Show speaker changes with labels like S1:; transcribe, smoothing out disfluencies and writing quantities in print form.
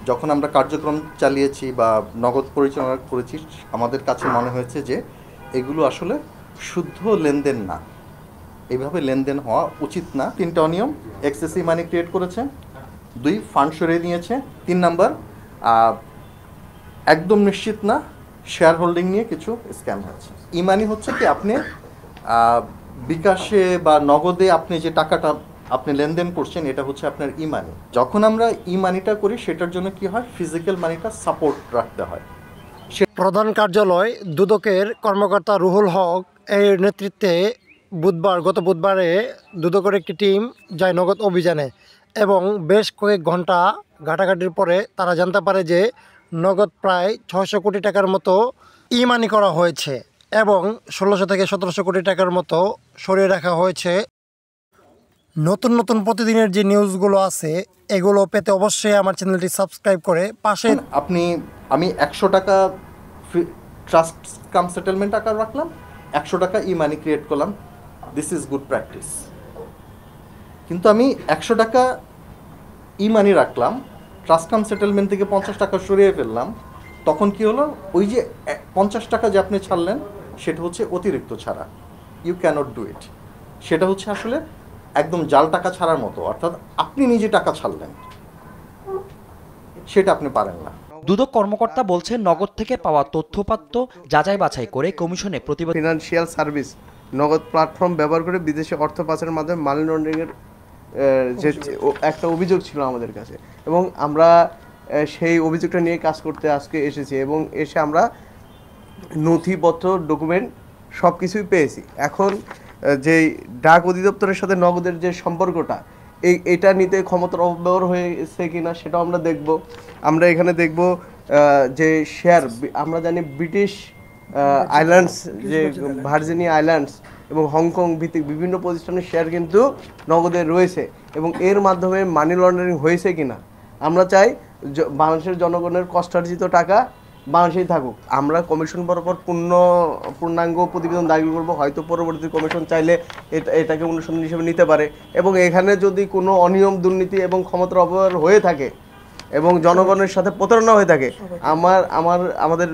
S1: যখন আমরা কার্যক্রম চালিয়েছি বা নগদ পরিচালনা করেছি, আমাদের কাছে মনে হয়েছে যে এগুলো আসলে শুদ্ধ লেনদেন না, এইভাবে লেনদেন হওয়া উচিত না। 3টা অনিয়ম: এক্সেসিভ মানি ক্রিয়েট করেছে, 2 ফান্ড সরিয়ে নিয়েছে, 3 নাম্বার একদম নিশ্চিত না শেয়ার হোল্ডিং নিয়ে কিছু স্ক্যাম হয়েছে। ই মানি হচ্ছে কি, আপনি বিকাশে বা নগদে আপনি যে টাকাটা আপনি লেনদেন করছেন, এটা হচ্ছে আপনার ই মানি। যখন আমরা ই মানিটা করি, সেটার জন্য কি হয়, ফিজিক্যাল মানিটা সাপোর্ট রাখতে হয়।
S2: প্রধান কার্যালয় দুদকের কর্মকর্তা রুহুল হক এর নেতৃত্বে গত বুধবারে দুদকের একটি টিম যায় নগদ অভিযানে এবং বেশ কয়েক ঘন্টা ঘাটাঘাটির পরে তারা জানতে পারে যে নগদ প্রায় 600 কোটি টাকার মতো ই মানি করা হয়েছে এবং 1600 থেকে 1700 কোটি টাকার মতো সরিয়ে রাখা হয়েছে। নতুন নতুন প্রতিদিনের যে নিউজগুলো আছে এগুলো পেতে অবশ্যই আমার চ্যানেলটি সাবস্ক্রাইব করে পাশে
S1: আমি 100 টাকা ট্রাস্ট কাম সেটেলমেন্ট আকার রাখলাম, 100 টাকা ই মানি ক্রিয়েট করলাম, দিস ইজ গুড প্র্যাকটিস। কিন্তু আমি 100 টাকা ই মানি রাখলাম, ট্রাস্ট কাম সেটেলমেন্ট থেকে 50 টাকা সরিয়ে ফেললাম, তখন কি হলো, ওই যে 50 টাকা যে আপনি ছাড়লেন, সেটা হচ্ছে অতিরিক্ত ছাড়া, ইউ ক্যানট ডু ইট। সেটা হচ্ছে আসলে একদম জাল টাকা ছাড়ার মতো, অর্থাৎ আপনি নিজে টাকা ছাড়লেন, সেটা আপনি পারেন না।
S3: দুদক কর্মকর্তা বলছেন, নগদ থেকে পাওয়া তথ্যপাত্র যাচাই বাছাই করে কমিশনে প্রতিবেদন।
S4: ফিনান্সিয়াল সার্ভিস নগদ প্ল্যাটফর্ম ব্যবহার করে বিদেশে অর্থ পাচারের মাধ্যমে মানি লন্ডারিংয়ের যে একটা অভিযোগ ছিল আমাদের কাছে, এবং আমরা সেই অভিযোগটা নিয়ে কাজ করতে আজকে এসেছি এবং এসে আমরা নথিপত্র ডকুমেন্ট সব কিছুই পেয়েছি। এখন যেই ডাক অধিদপ্তরের সাথে নগদের যে সম্পর্কটা, এটা নিতে ক্ষমতার অপব্যবহার হয়েছে কিনা সেটাও আমরা দেখব। আমরা এখানে দেখব যে শেয়ার, আমরা জানি ব্রিটিশ আইল্যান্ডস, যে ভার্জিনিয়া আইল্যান্ডস এবং হংকং ভিত্তিক বিভিন্ন প্রতিষ্ঠানের শেয়ার কিন্তু নগদে রয়েছে, এবং এর মাধ্যমে মানি লন্ডারিং হয়েছে কিনা আমরা চাই বাংলাদেশের জনগণের কষ্টার্জিত টাকা বাংলাদেশেই থাকুক। আমরা কমিশন বরাবর পূর্ণাঙ্গ প্রতিবেদন দাবি করব, হয়তো পরবর্তী কমিশন চাইলে এটাকে অনুসন্ধান হিসেবে নিতে পারে, এবং এখানে যদি কোনো অনিয়ম, দুর্নীতি এবং ক্ষমতার অপব্যবহার হয়ে থাকে এবং জনগণের সাথে প্রতারণা হয়ে থাকে, আমাদের